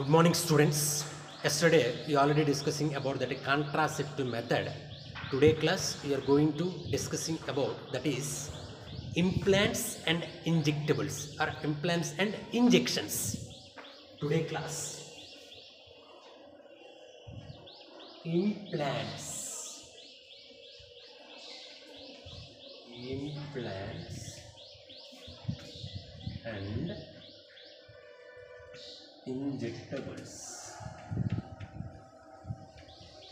Good morning, students. Yesterday we already discussing about that contraceptive method. Today class we are going to discussing about that is implants and injectables or implants and injections. Today class implants and injectables,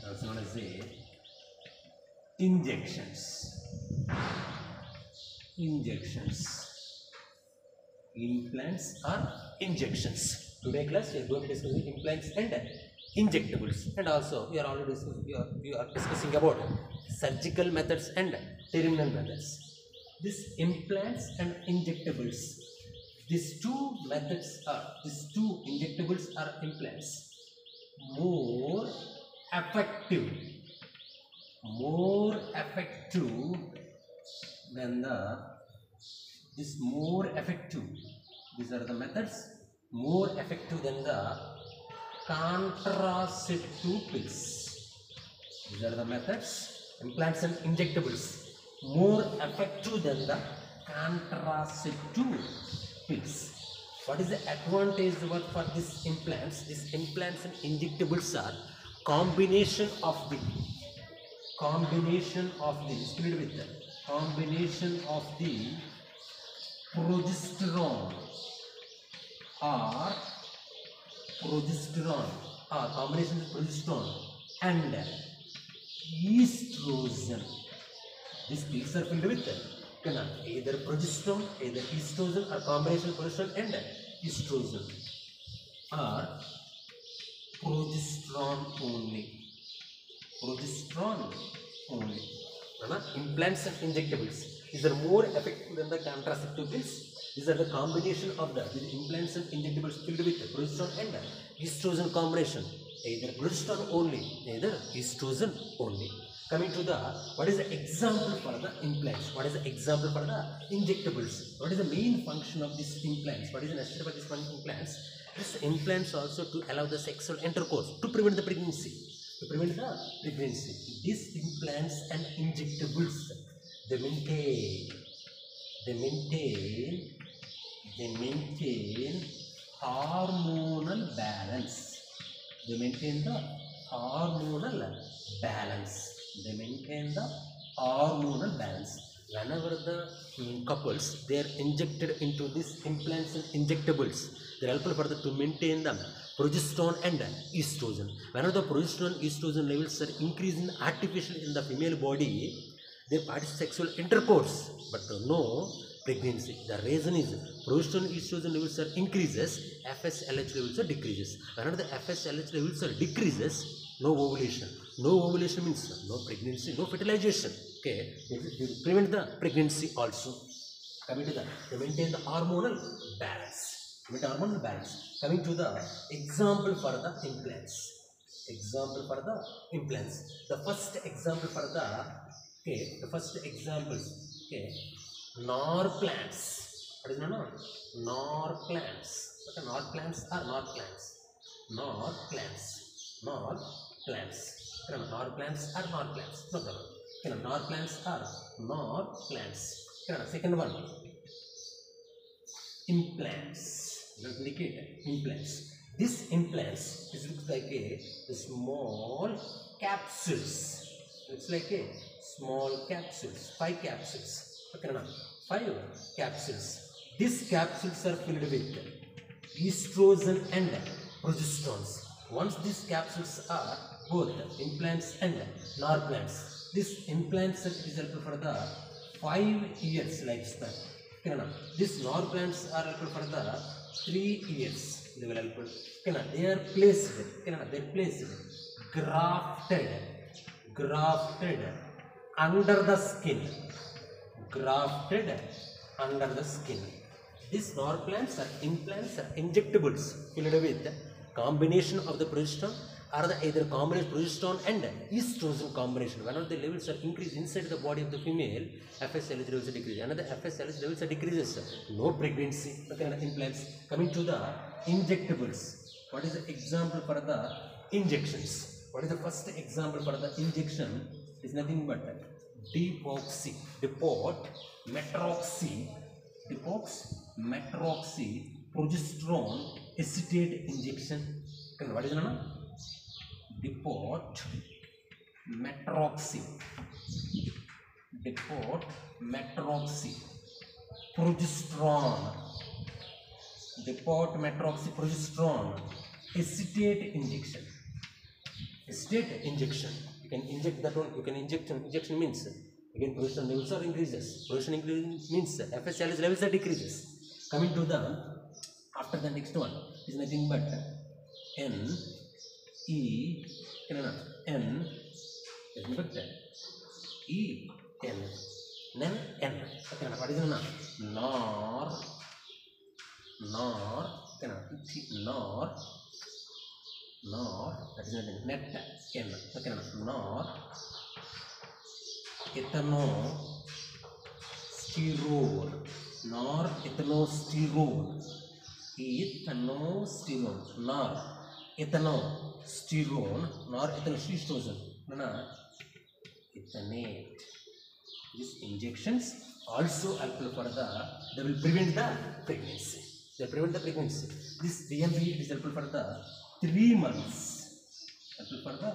also known as the injections. Implants or injections. Today class we are going to discuss implants and injectables, and also we are discussing about surgical methods and terminal methods. These implants and injectables, these two injectables or implants more effective than these are the methods more effective than the contraceptive pills. These are the methods, implants and injectables, more effective than the contraceptive pills. What is the advantage for these implants? These implants and injectables are combination of the progesterone and estrogen. These pills are filled with either progesterone, either estrogen, or combination of progesterone and estrogen, or progesterone only. Implants and injectables, these are more effective than the contraceptive pills. These are the combination of the implants and injectables filled with progesterone and estrogen combination, either progesterone only, either estrogen only. Coming to the, what is the example for the implants? What is the example for the injectables? What is the main function of these implants? What is the necessity for these implants? These implants also to allow the sexual intercourse, to prevent the pregnancy. These implants and injectables, they maintain hormonal balance. They maintain the hormonal balance. Whenever the couples, they are injected into these implants and injectables, they are helpful for to maintain them progesterone and estrogen. Whenever the progesterone and estrogen levels are increasing artificially in the female body, they participate sexual intercourse but no pregnancy. The reason is progesterone and estrogen levels are increases, FSLH levels are decreases. Whenever the FSLH levels are decreases, no ovulation. No ovulation means no pregnancy, no fertilization. Okay, they prevent the pregnancy also. Coming to the, they maintain the hormonal balance. Coming to the example for the implants. The first example for the, Norplants. What is Norplants? Norplants are Norplants. Norplants are Norplants. No problem. Norplants are Norplants. Second one, implants. Indicate implants. This implants, this looks like a small capsules. Looks like a small capsules. 5 capsules. Okay, 5 capsules. These capsules are filled with estrogen and progesterone. Once these capsules are both implants and Norplants, these implants is helpful for the 5 years lifespan. These Norplants are helpful for the 3 years. They will help. They are placed. Grafted under the skin. These Norplants are implants or injectables filled with combination of the progesterone or the either combination progesterone and estrogen combination. Whenever the levels are increased inside the body of the female, FSLH levels are decreased. Another FSLH levels are decreases. No pregnancy. Implants. Coming to the injectables. What is the example for the injections? What is the first example for the injection? Is nothing but depoxy, depoxymetroxy progesterone acetate injection. What is the name? Depoxymetroxy progesterone acetate injection. Acetate injection. You can inject that one. You can inject. Injection means again progesterone levels are increases. Progesterone increase means FSH levels are decreases. Coming to the after the next one is nothing but N then N. Okay, what is the name? Nor. That is nothing. Net N. Okay, nor ethanosterone. Nor ethanosterone. Ethanate. These injections also helpful for they will prevent the pregnancy. They prevent the pregnancy. This DMP is helpful for the 3 months. Helpful for the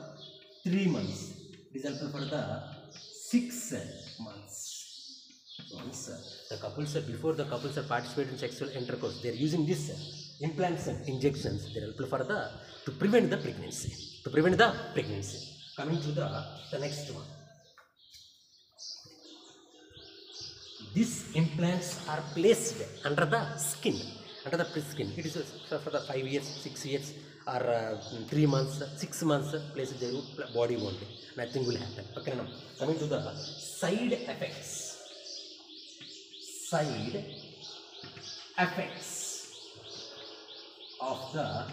3 months. It is helpful for the 6 months. Once the couples before the couples are participating in sexual intercourse, they are using this implants and injections. They are helpful for to prevent the pregnancy. Coming to the next one. These implants are placed under the skin. It is for the 5 years, 6 years, or 3 months, 6 months. Placed their body only. Nothing will happen. Okay, now coming to the side effects. Of the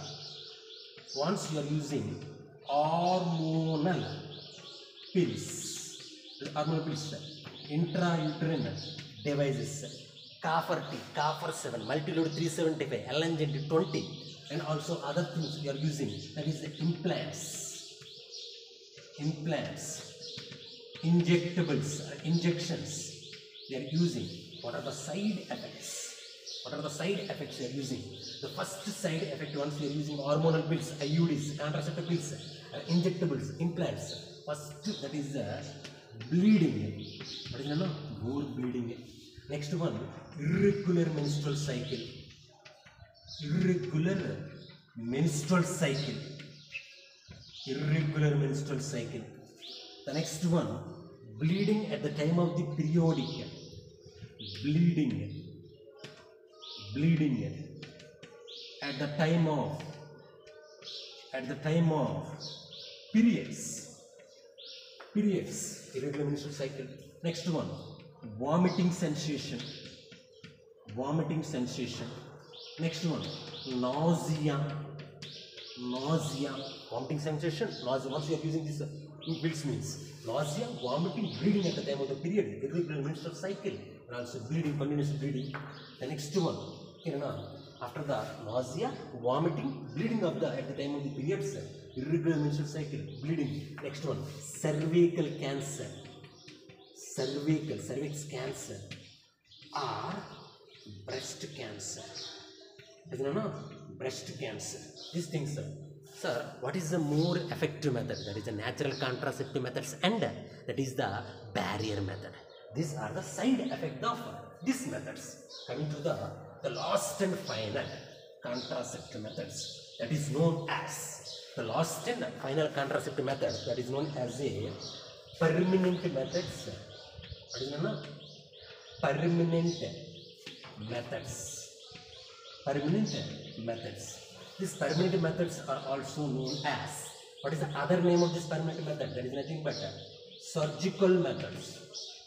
once you are using hormonal pills, intrauterine devices, Copper 7, Multiload 375, LNGT 20, and also other things we are using. That is the implants, injectables, injections they are using. What are the side effects? They are using? The first side effect, once we are using hormonal pills, IUDs, contraceptive pills, injectables, implants. First, that is bleeding. What is the more bleeding? Next one, irregular menstrual cycle. The next one, bleeding at the time of the periodic. Bleeding at the time of periods, irregular menstrual cycle. Next one, vomiting sensation. Next one, nausea, vomiting sensation, nausea. Once you are using this pills means nausea, vomiting, bleeding at the time of the period, irregular menstrual cycle, and also bleeding, continuous bleeding. The next one, after the nausea, vomiting, bleeding at the time of the periods, irregular menstrual cycle, bleeding. Next one, cervical cancer, cervix cancer, or breast cancer. Breast cancer. These things, sir, what is the more effective method? That is the natural contraceptive methods, and that is the barrier method. These are the side effects of these methods. Coming to the last and final contraceptive methods, that is known as the last and final contraceptive method, that is known as a permanent methods. What is the name? Permanent methods. These permanent methods are also known as, what is the other name of this permanent method? That is nothing but surgical methods.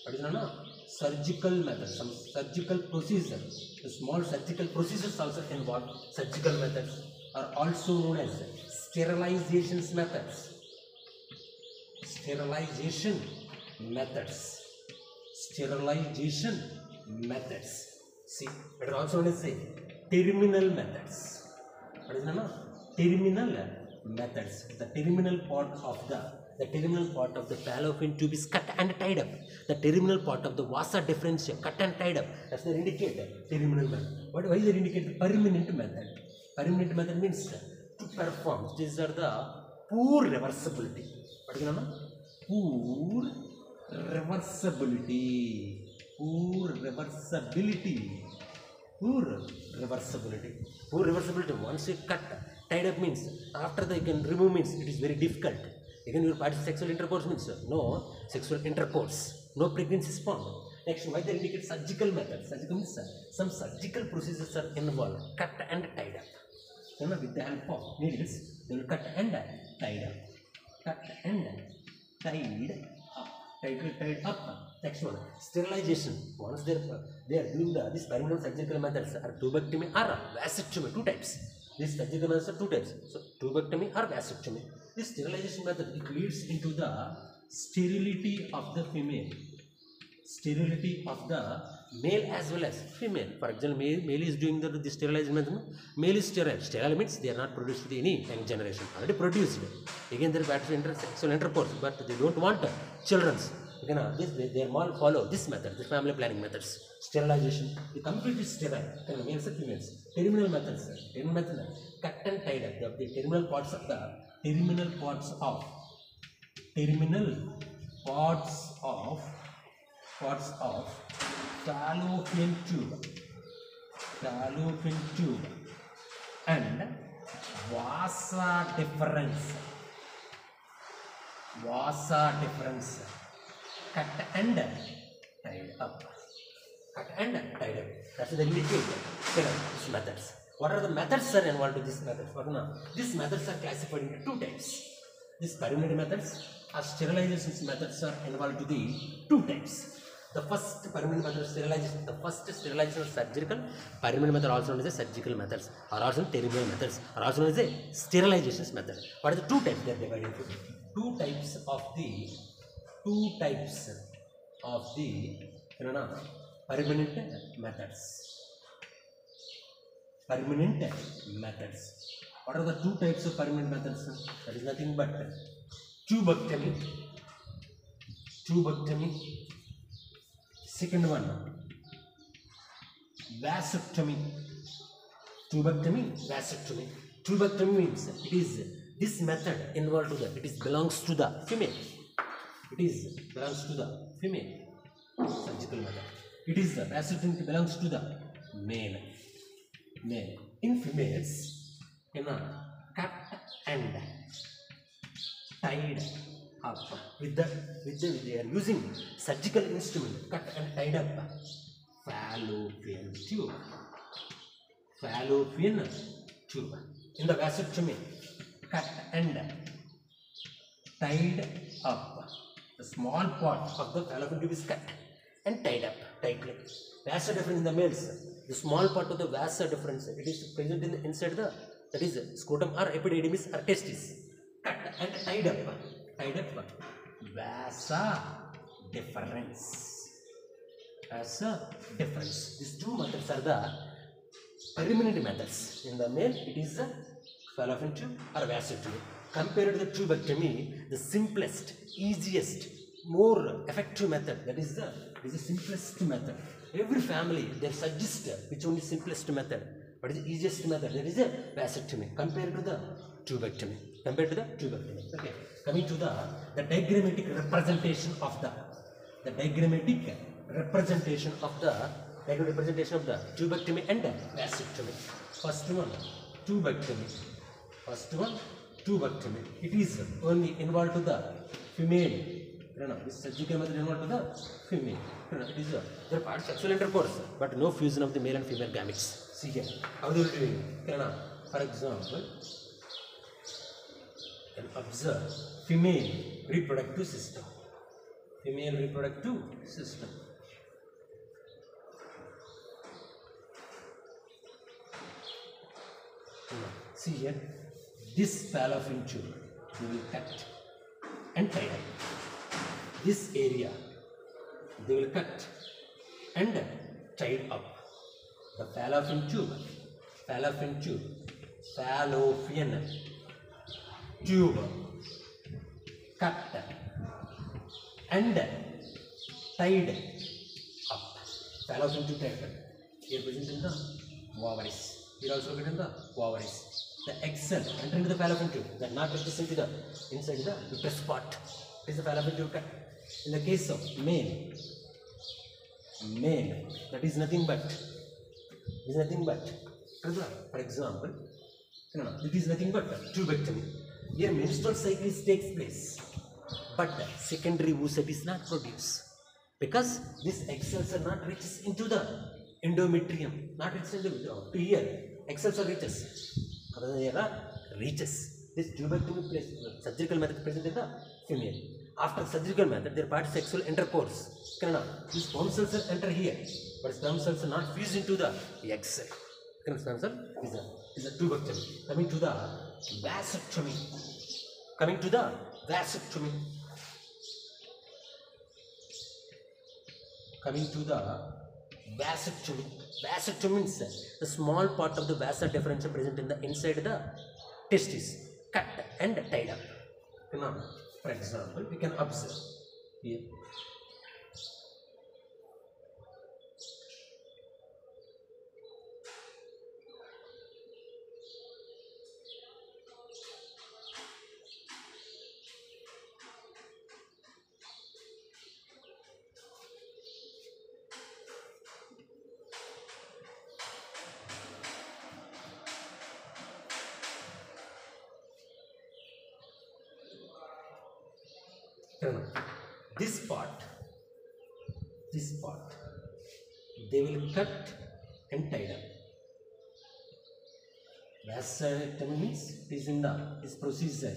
What is the name? Surgical methods. Some surgical procedure, the small surgical procedures also involved. Surgical methods are also known as sterilization methods. See, it is also known as terminal methods. What is the name? terminal methods. The terminal part of the fallopian tube is cut and tied up. The terminal part of the vasa deferentia cut and tied up. That's the indicator terminal method. Why is it indicate the permanent method? Permanent method means to perform. These are the poor reversibility. What is it? Poor reversibility. Poor reversibility. Poor reversibility. Poor reversibility. Once you cut, tied up means after they can remove means it is very difficult. Again, your part sexual intercourse means no sexual intercourse, no pregnancy spawn. Next, why they indicate surgical method? Surgical means some surgical procedures are involved. Cut and tied up. So now with the help of needles, they will cut and tied up. Cut and tied up. Tied up. Next one, sterilization. Once they are doing this permanent surgical methods are tubectomy or vasectomy, two types. These surgical methods are two types. So tubectomy or vasectomy. This sterilization method, it leads into the sterility of the female. Sterility of the male as well as female. For example, male is doing the sterilization method. Male is sterile. Sterile means they are not produced with any young generation. Already produced. Again, they are bad for sexual intercourse, but they don't want children. Again, they all follow this method, this family planning methods. Sterilization, the completely sterile. Males and females. Terminal methods. Terminal method, cut and tied up. The terminal parts of fallopian tube and vasa deferens cut and tied up. That's the indicator. These methods. What are the methods are involved in these methods? These methods are classified into two types. These permanent methods or sterilization methods are involved to the two types. The first permanent method of sterilization, is surgical. Permanent method also known as surgical methods, or also terminal methods, or also known as a sterilization method. What are the two types? They are divided into two types of the permanent methods. Permanent methods. What are the two types of permanent methods? That is nothing but tubectomy. Second one, vasectomy. Tubectomy. Tubectomy means it is this method involved to it belongs to the female. Belongs to the female. Surgical method. It is the vasectomy belongs to the male. In females, cut and tied up with they are using surgical instrument. Cut and tied up fallopian tube. In the vasectomy, cut and tied up. The small part of the fallopian tube is cut and tied up tightly. Vasa deferens in the males. The small part of the vasa deferens, it is present inside the, that is scrotum or epididymis or testis. Cut and tied up. Vasa deferens. These two methods are the permanent methods. In the male, it is the fallopian tube or vasectomy. Compared to the tubectomy, the simplest, easiest, more effective method, that is the simplest method. Every family, they suggest which one is simplest method. What is the easiest method? That is the vasectomy compared to the tubectomy. Okay. Coming to the diagrammatic representation of the tubectomy and vasectomy. First one, tubectomy. It is only involved to the female. This surgical method involved to the female. It is there part sexual intercourse, but no fusion of the male and female gametes. See here, how they will do it. For example, you can observe female reproductive system. See here, this fallopian tube they will cut and tie up. This area they will cut and tied up. The fallopian tube fallopian tube cut and tied up. Fallopian tube tied up. Here present in the ovaries. Here also located in the ovaries. The egg cell enter into the fallopian tube. That not represent into the inside the uterus part. It is the fallopian tube cut. In the case of male, that is nothing but. For example, it is nothing but tubectomy. Here menstrual cycle takes place, but secondary oocyte is not produced because these egg cells are not reaches into the endometrium, not reaches into to here. Egg cells are reaches. This tubectomy place, surgical method present in the female. After surgical method, their part sexual intercourse. These sperm cells enter here, but sperm cells are not fused into the egg cell. Sperm cell is a tubectomy. Coming to the vasectomy. Vasectomy means the small part of the vasa deferens present in the inside the testis, cut and tied up. For example, we can observe here. This part, they will cut and tied up. Vasectomy means this procedure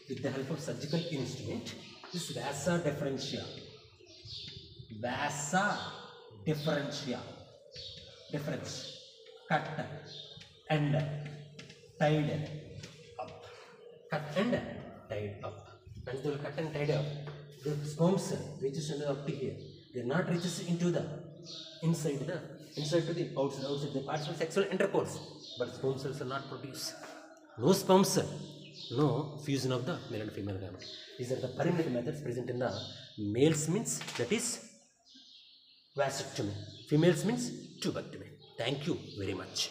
with the help of surgical instrument. This vasa deferentia, cut and tied up, and they will cut and tied up. The sperm cell reaches up to here. They are not reaches into the inside to the outside. The parts of sexual intercourse, but sperm cells are not produced. No sperm cell, no fusion of the male and female gamete. These are the perineal methods present in the males means that is vasectomy. Females means tubectomy. Thank you very much.